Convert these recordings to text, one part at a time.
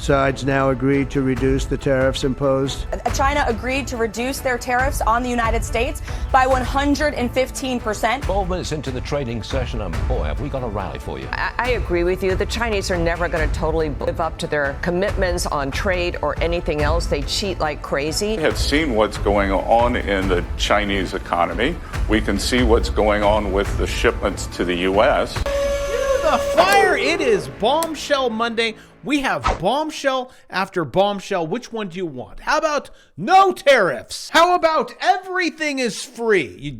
sides now agreed to reduce the tariffs imposed. China agreed to reduce their tariffs on the United States by 115%. 12 minutes into the trading session, and boy, have we got a rally for you. I agree with you. The Chinese are never going to totally live up to their commitments on trade or anything else. They cheat like crazy. We have seen what's going on in the Chinese economy. We can see what's going on with the shipments to the U.S. The fire, it is Bombshell Monday. We have bombshell after bombshell. Which one do you want? How about no tariffs? How about everything is free?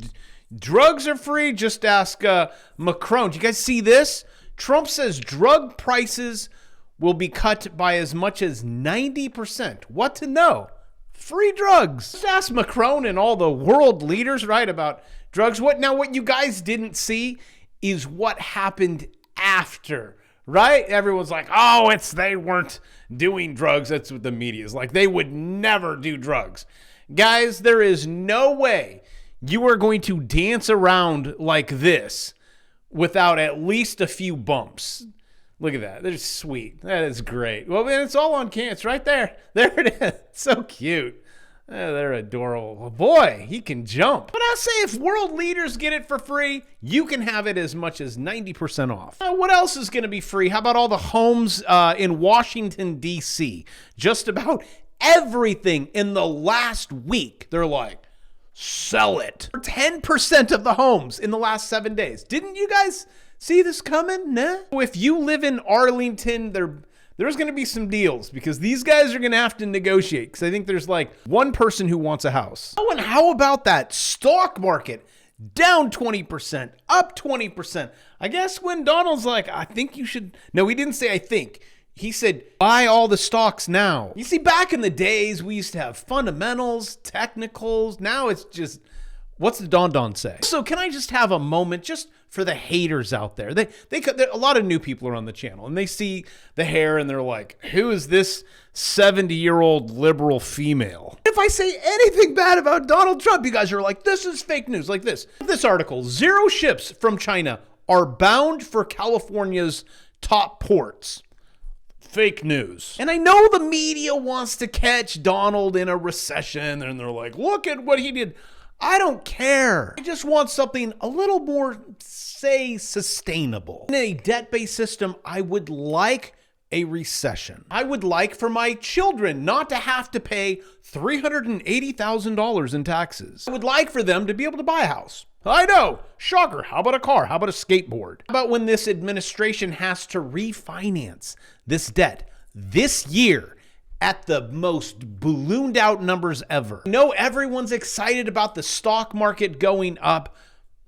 Drugs are free? Just ask Macron. Do you guys see this? Trump says drug prices will be cut by as much as 90%. What to know? Free drugs. Just ask Macron and all the world leaders, right, about drugs. What you guys didn't see is what happened after, right? Everyone's like, oh, they weren't doing drugs. That's what the media is like. They would never do drugs. Guys, there is no way you are going to dance around like this without at least a few bumps. Look at that. They're sweet. That is great. Well, man, it's all on camera. It's right there. There it is. So cute. They're adorable. Boy, he can jump. But I say if world leaders get it for free, you can have it as much as 90% off. What else is going to be free? How about all the homes in Washington, D.C.? Just about everything in the last week, they're like, sell it. 10% of the homes in the last 7 days. Didn't you guys see this coming? Nah. If you live in Arlington, there's going to be some deals because these guys are going to have to negotiate because I think there's like one person who wants a house. Oh, and how about that stock market? Down 20%, up 20%. I guess when Donald's like, I think you should. No, he didn't say I think. He said, buy all the stocks now. You see, back in the days, we used to have fundamentals, technicals. Now it's just, what's the Don say? So can I just have a moment just for the haters out there? A lot of new people are on the channel and they see the hair and they're like, who is this 70-year-old liberal female? If I say anything bad about Donald Trump, you guys are like, this is fake news, like this. This article, 0 ships from China are bound for California's top ports. Fake news. And I know the media wants to catch Donald in a recession and they're like, look at what he did. I don't care. I just want something a little more, say, sustainable. In a debt-based system, I would like a recession. I would like for my children not to have to pay $380,000 in taxes. I would like for them to be able to buy a house. I know. Shocker. How about a car? How about a skateboard? How about when this administration has to refinance this debt this year at the most ballooned out numbers ever? I know everyone's excited about the stock market going up,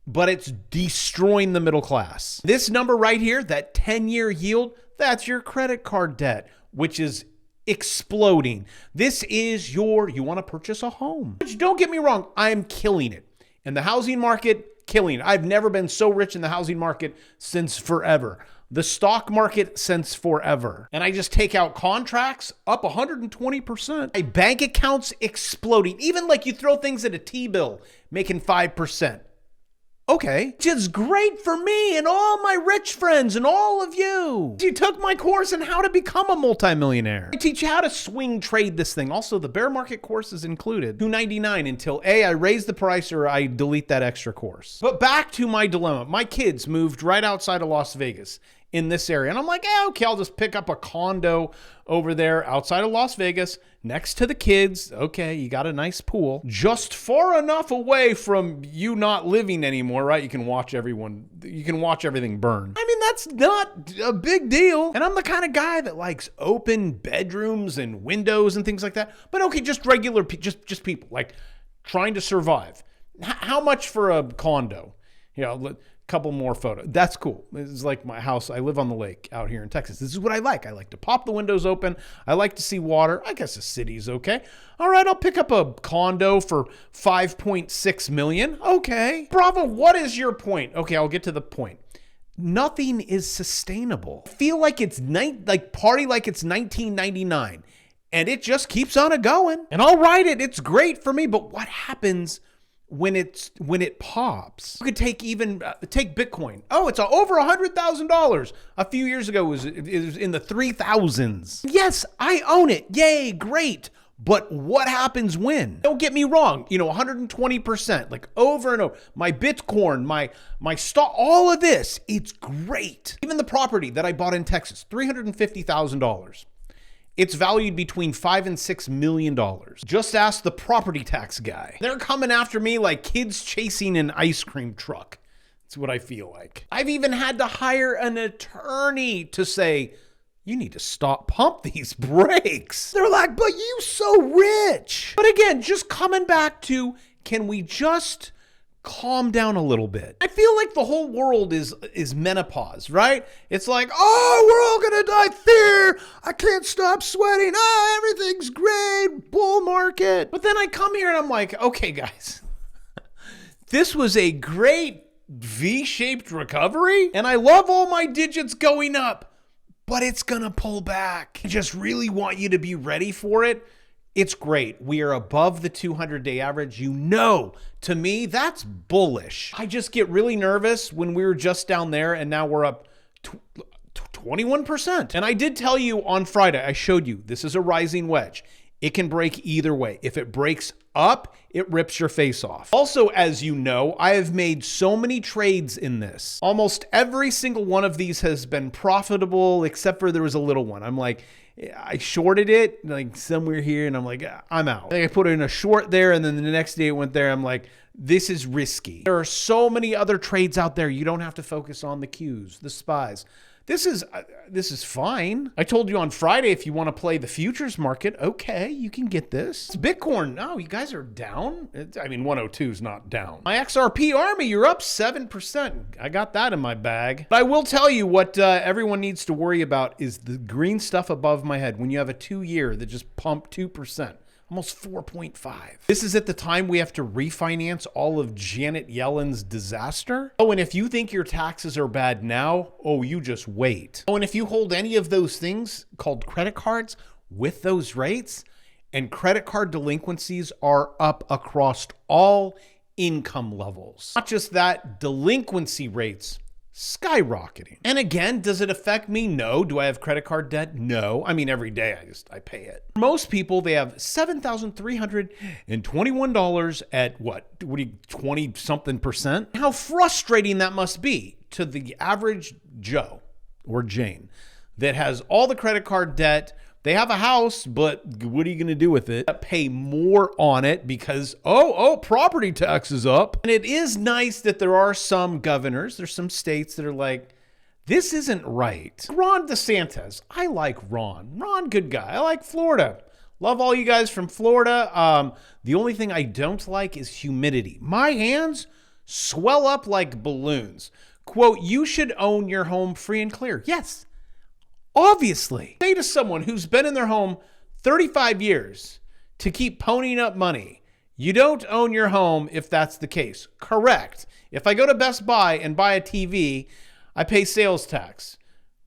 but it's destroying the middle class. This number right here, that 10-year yield, that's your credit card debt, which is exploding. This is you want to purchase a home. Which, don't get me wrong, I'm killing it. And the housing market, killing it. I've never been so rich in the housing market since forever. The stock market since forever. And I just take out contracts up 120%. My bank accounts exploding. Even like you throw things at a T-bill, making 5%. Okay, which is great for me and all my rich friends and all of you. You took my course on how to become a multimillionaire. I teach you how to swing trade this thing. Also, the bear market course is included. $299 until A, I raise the price or I delete that extra course. But back to my dilemma. My kids moved right outside of Las Vegas in this area. And I'm like, okay, I'll just pick up a condo over there outside of Las Vegas next to the kids. Okay, you got a nice pool. Just far enough away from you not living anymore, right? You can watch everything burn. I mean, that's not a big deal. And I'm the kind of guy that likes open bedrooms and windows and things like that. But okay, just regular, just people like trying to survive. How much for a condo? You know, couple more photos. That's cool. This is like my house. I live on the lake out here in Texas. This is what I like. I like to pop the windows open. I like to see water. I guess the city's okay. All right, I'll pick up a condo for $5.6 million. Okay. Bravo, what is your point? Okay, I'll get to the point. Nothing is sustainable. I feel like it's party like it's 1999 and it just keeps on going. And I'll ride it. It's great for me. But what happens when it pops. You could take take Bitcoin. Oh, it's over $100,000. A few years ago, it was in the 3,000s. Yes, I own it. Yay, great. But what happens when? Don't get me wrong, 120%, like over and over. My Bitcoin, my stock, all of this, it's great. Even the property that I bought in Texas, $350,000. It's valued between $5 and $6 million. Just ask the property tax guy. They're coming after me like kids chasing an ice cream truck. That's what I feel like. I've even had to hire an attorney to say, you need to pump these brakes. They're like, but you so rich. But again, just coming back to, can we just calm down a little bit? I feel like the whole world is menopause, right? It's like, oh, we're all gonna die. Fear. I can't stop sweating. Oh, everything's great. Bull market. But then I come here and I'm like, okay, guys, this was a great V-shaped recovery. And I love all my digits going up, but it's gonna pull back. I just really want you to be ready for it. It's great. We are above the 200-day average. To me, that's bullish. I just get really nervous when we were just down there and now we're up 21%. And I did tell you on Friday, I showed you, this is a rising wedge. It can break either way. If it breaks up, it rips your face off. Also, as you know, I have made so many trades in this. Almost every single one of these has been profitable, except for there was a little one. I'm like, I shorted it like somewhere here and I'm like, I'm out. I put in a short there and then the next day it went there. I'm like, this is risky. There are so many other trades out there. You don't have to focus on the Qs, the SPYs. This is fine. I told you on Friday, if you want to play the futures market, okay, you can get this. It's Bitcoin. No, you guys are down. 102 is not down. My XRP army, you're up 7%. I got that in my bag. But I will tell you what everyone needs to worry about is the green stuff above my head. When you have a 2-year that just pumped 2%. Almost 4.5. This is at the time we have to refinance all of Janet Yellen's disaster. Oh, and if you think your taxes are bad now, oh, you just wait. Oh, and if you hold any of those things called credit cards with those rates, and credit card delinquencies are up across all income levels. Not just that, delinquency rates skyrocketing. And again, does it affect me? No. Do I have credit card debt? No. Every day I pay it. Most people, they have $7,321 at what 20 something percent? How frustrating that must be to the average Joe or Jane that has all the credit card debt. They have a house, but what are you going to do with it? Pay more on it because, property tax is up. And it is nice that there are some governors, there's some states that are like, this isn't right. Ron DeSantis, I like Ron. Ron, good guy. I like Florida. Love all you guys from Florida. The only thing I don't like is humidity. My hands swell up like balloons. Quote, you should own your home free and clear. Yes. Obviously, say to someone who's been in their home 35 years to keep ponying up money, you don't own your home if that's the case. Correct. If I go to Best Buy and buy a TV, I pay sales tax,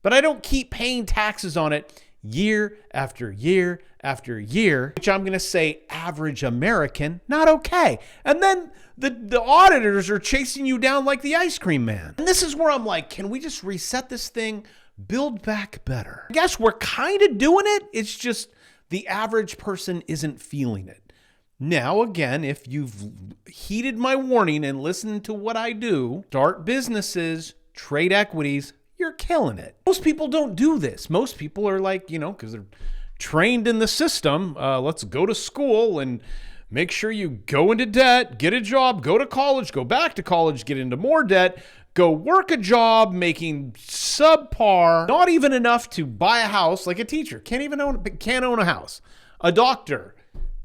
but I don't keep paying taxes on it year after year after year, which I'm going to say average American, not okay. And then the auditors are chasing you down like the ice cream man. And this is where I'm like, can we just reset this thing? Build back better. I guess we're kind of doing it. It's just the average person isn't feeling it. Now, again, if you've heeded my warning and listened to what I do, start businesses, trade equities, you're killing it. Most people don't do this. Most people are like, because they're trained in the system. Let's go to school and make sure you go into debt, get a job, go to college, go back to college, get into more debt, go work a job making subpar, not even enough to buy a house. Like a teacher can't own a house. A doctor,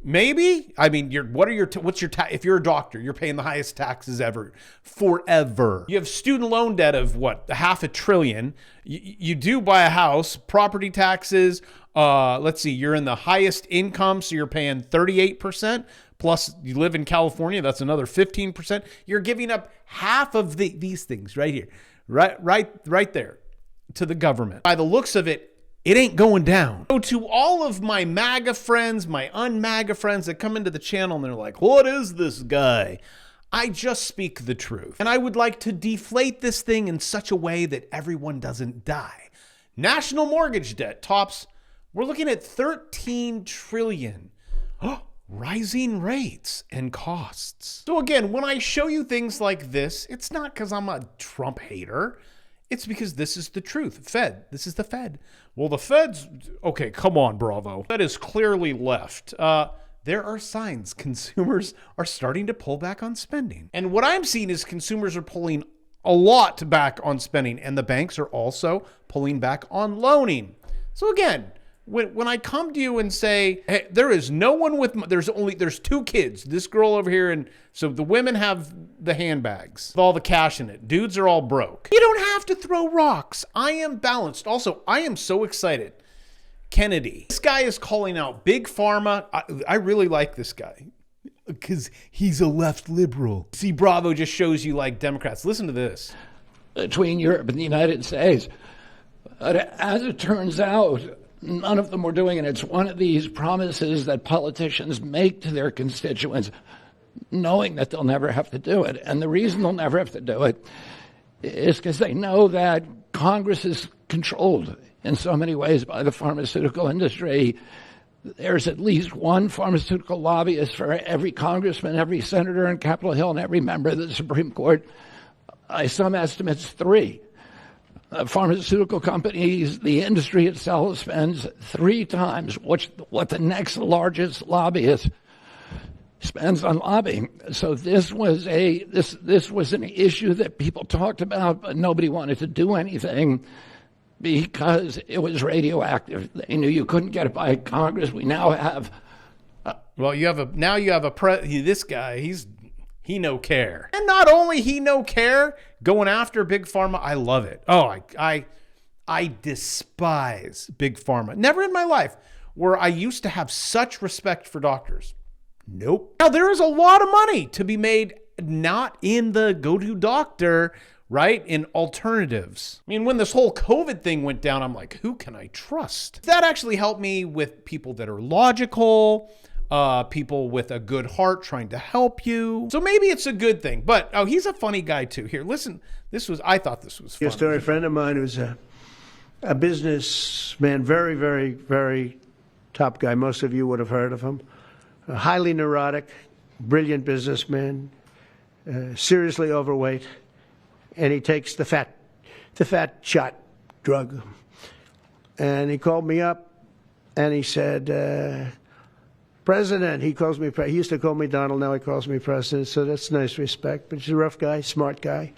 maybe. If you're a doctor, you're paying the highest taxes ever, forever. You have student loan debt of what, $500 billion. You do buy a house, property taxes. Let's see, you're in the highest income, so you're paying 38%. Plus, you live in California, that's another 15%. You're giving up half of these things right here, right there, to the government. By the looks of it, it ain't going down. So to all of my MAGA friends, my un-MAGA friends that come into the channel and they're like, what is this guy? I just speak the truth. And I would like to deflate this thing in such a way that everyone doesn't die. National mortgage debt tops, we're looking at 13 trillion. Rising rates and costs. So again, when I show you things like this, it's not because I'm a Trump hater. It's because this is the truth. Fed. This is the Fed. Well, the Fed's... Okay, come on, Bravo. That is clearly left. There are signs consumers are starting to pull back on spending. And what I'm seeing is consumers are pulling a lot back on spending, and the banks are also pulling back on loaning. So again, when I come to you and say, hey, there is no one with, there's two kids, this girl over here, and so the women have the handbags with all the cash in it. Dudes are all broke. You don't have to throw rocks. I am balanced. Also, I am so excited. Kennedy. This guy is calling out Big Pharma. I really like this guy because he's a left liberal. See, Bravo just shows you like Democrats. Listen to this. Between Europe and the United States. But as it turns out, none of them were doing it. It's one of these promises that politicians make to their constituents, knowing that they'll never have to do it. And the reason they'll never have to do it is because they know that Congress is controlled in so many ways by the pharmaceutical industry. There's at least one pharmaceutical lobbyist for every congressman, every senator on Capitol Hill, and every member of the Supreme Court. By some estimates, 3. Pharmaceutical companies, the industry itself spends 3 times what the next largest lobbyist spends on lobbying. So this was an issue that people talked about, but nobody wanted to do anything because it was radioactive. They knew you couldn't get it by Congress. We now have. This guy, he no care. And not only he no care, going after Big Pharma, I love it. Oh, I despise Big Pharma. Never in my life where I used to have such respect for doctors. Nope. Now, there is a lot of money to be made not in the go-to doctor, right? In alternatives. I mean, when this whole COVID thing went down, I'm like, who can I trust? That actually helped me with people that are logical, people with a good heart trying to help you. So maybe it's a good thing. But, he's a funny guy too. Here, listen, I thought this was funny. A story, a friend of mine who's a businessman, very, very, very top guy. Most of you would have heard of him. A highly neurotic, brilliant businessman, seriously overweight, and he takes the fat shot drug. And he called me up and he said, President, he used to call me Donald, now he calls me President, so that's nice respect. But he's a rough guy, smart guy,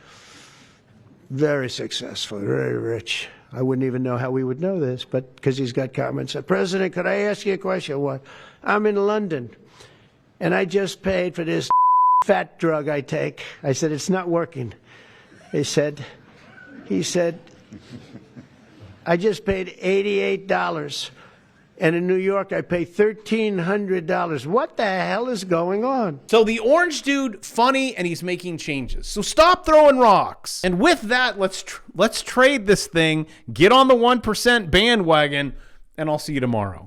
very successful, very rich. I wouldn't even know how we would know this, but because he's got comments. Said, President, could I ask you a question? What? I'm in London, and I just paid for this fat drug I take. I said, it's not working. He said, I just paid $88. And in New York, I pay $1,300. What the hell is going on? So the orange dude, funny, and he's making changes. So stop throwing rocks. And with that, let's trade this thing, get on the 1% bandwagon, and I'll see you tomorrow.